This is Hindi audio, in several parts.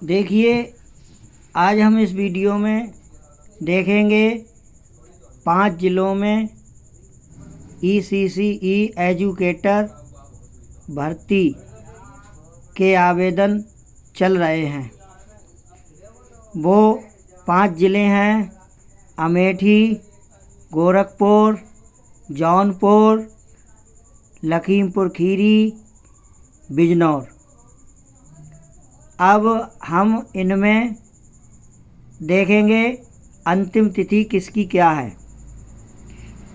देखिए, आज हम इस वीडियो में देखेंगे 5 ज़िलों में ECCE एजुकेटर भर्ती के आवेदन चल रहे हैं। वो 5 ज़िले हैं: अमेठी, गोरखपुर, जौनपुर, लखीमपुर खीरी, बिजनौर। अब हम इनमें देखेंगे अंतिम तिथि किसकी क्या है।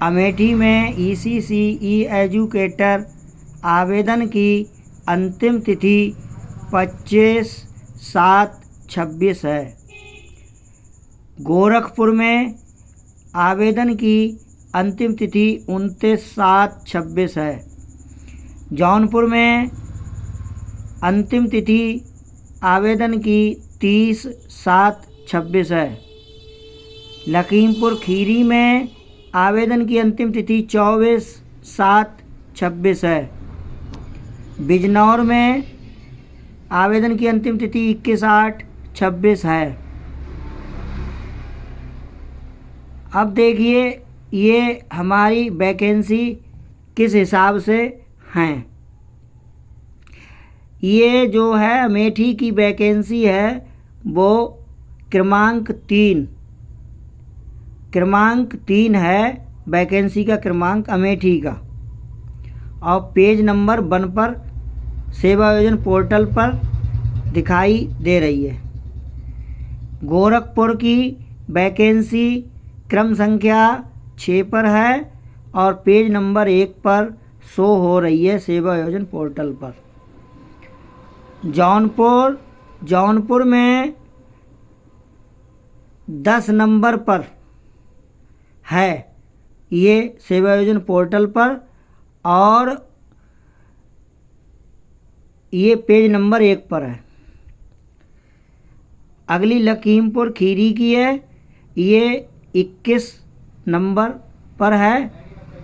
अमेठी में ECCE एजुकेटर आवेदन की अंतिम तिथि 25/7/26 है। गोरखपुर में आवेदन की अंतिम तिथि 29/7/26 है। जौनपुर में अंतिम तिथि आवेदन की 30/7/26 है। लखीमपुर खीरी में आवेदन की अंतिम तिथि 24/7/26 है। बिजनौर में आवेदन की अंतिम तिथि 21/8/26 है। अब देखिए ये हमारी वैकेंसी किस हिसाब से हैं। ये जो है अमेठी की वैकेंसी है वो क्रमांक 3 है। वैकेंसी का क्रमांक अमेठी का, और पेज नंबर 1 पर सेवा आयोजन पोर्टल पर दिखाई दे रही है। गोरखपुर की वैकेंसी क्रम संख्या 6 पर है और पेज नंबर 1 पर शो हो रही है सेवा आयोजन पोर्टल पर। जौनपुर में 10 नंबर पर है ये सेवा आयोजन पोर्टल पर, और ये पेज नंबर 1 पर है। अगली लखीमपुर खीरी की है, ये 21 नंबर पर है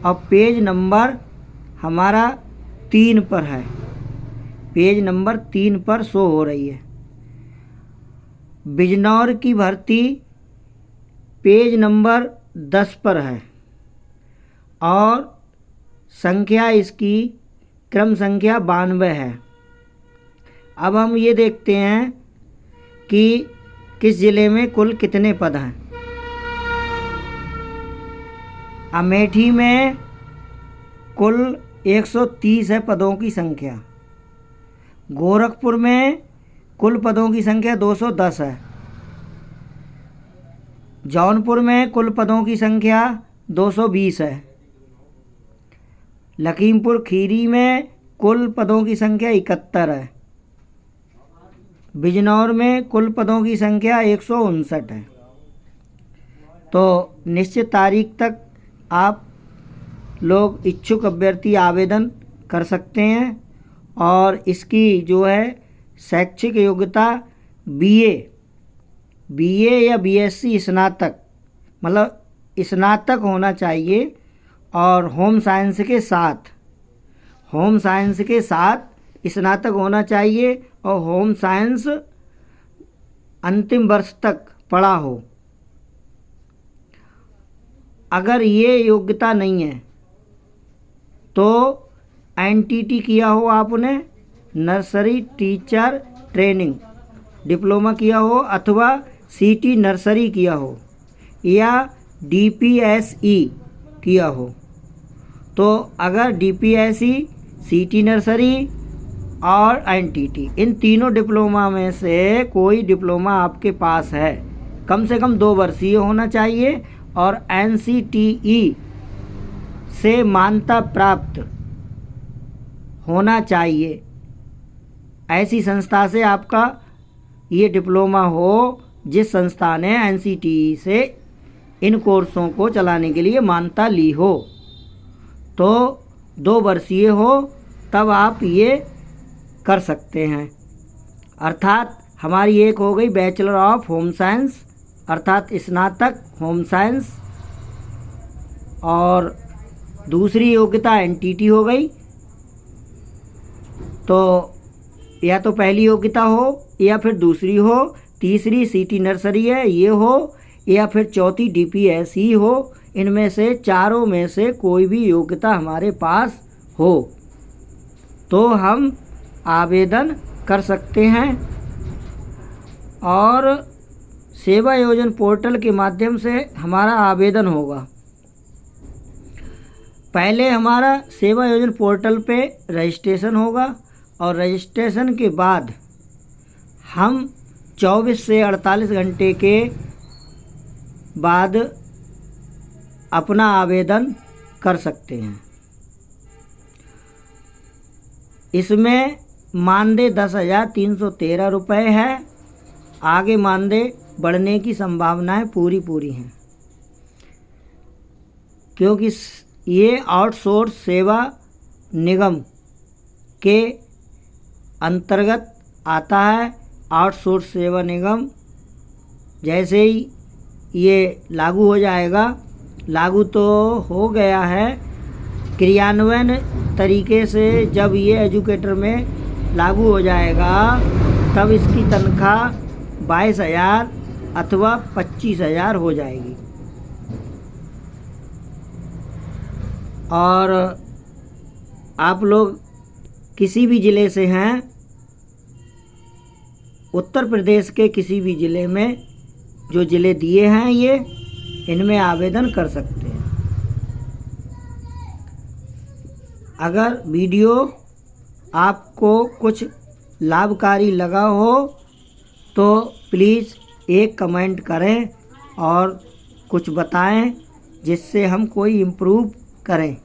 और पेज नंबर हमारा 3 पर है। पेज नंबर 3 पर शो हो रही है। बिजनौर की भर्ती पेज नंबर 10 पर है और संख्या इसकी क्रम संख्या 92 है। अब हम ये देखते हैं कि किस ज़िले में कुल कितने पद हैं। अमेठी में कुल 130 है पदों की संख्या। गोरखपुर में कुल पदों की संख्या 210 है। जौनपुर में कुल पदों की संख्या 220 है। लखीमपुर खीरी में कुल पदों की संख्या 71 है। बिजनौर में कुल पदों की संख्या 159 है। तो निश्चित तारीख तक आप लोग इच्छुक अभ्यर्थी आवेदन कर सकते हैं, और इसकी जो है शैक्षिक योग्यता BA या BSc स्नातक, मतलब स्नातक होना चाहिए, और होम साइंस के साथ स्नातक होना चाहिए, और होम साइंस अंतिम वर्ष तक पढ़ा हो। अगर ये योग्यता नहीं है तो NTT किया हो आपने, नर्सरी टीचर ट्रेनिंग डिप्लोमा किया हो, अथवा CT नर्सरी किया हो, या DPSE किया हो। तो अगर DPSE, CT नर्सरी और NTT, इन तीनों डिप्लोमा में से कोई डिप्लोमा आपके पास है, कम से कम 2 वर्षीय होना चाहिए, और NCTE से मान्यता प्राप्त होना चाहिए। ऐसी संस्था से आपका ये डिप्लोमा हो जिस संस्था ने NCTE से इन कोर्सों को चलाने के लिए मान्यता ली हो। तो 2 वर्षीय हो तब आप ये कर सकते हैं। अर्थात हमारी एक हो गई बैचलर ऑफ होम साइंस, अर्थात स्नातक होम साइंस, और दूसरी योग्यता NTT हो गई। तो या तो पहली योग्यता हो या फिर दूसरी हो, तीसरी सिटी नर्सरी है ये हो, या फिर चौथी DPSE हो। इनमें से चारों में से कोई भी योग्यता हमारे पास हो तो हम आवेदन कर सकते हैं और सेवा योजन पोर्टल के माध्यम से हमारा आवेदन होगा। पहले हमारा सेवा योजन पोर्टल पे रजिस्ट्रेशन होगा और रजिस्ट्रेशन के बाद हम 24 से 48 घंटे के बाद अपना आवेदन कर सकते हैं। इसमें मानदेय 10,313 रुपये है। आगे मानदेय बढ़ने की संभावनाएं पूरी हैं, क्योंकि ये आउटसोर्स सेवा निगम के अंतर्गत आता है। आउटसोर्स सेवा निगम जैसे ही ये लागू हो जाएगा, लागू तो हो गया है, क्रियान्वयन तरीके से जब ये एजुकेटर में लागू हो जाएगा तब इसकी तनख्वाह 22,000 अथवा 25,000 हो जाएगी। और आप लोग किसी भी ज़िले से हैं, उत्तर प्रदेश के किसी भी ज़िले में, जो ज़िले दिए हैं ये, इनमें आवेदन कर सकते हैं। अगर वीडियो आपको कुछ लाभकारी लगा हो तो प्लीज़ एक कमेंट करें और कुछ बताएं जिससे हम कोई इम्प्रूव करें।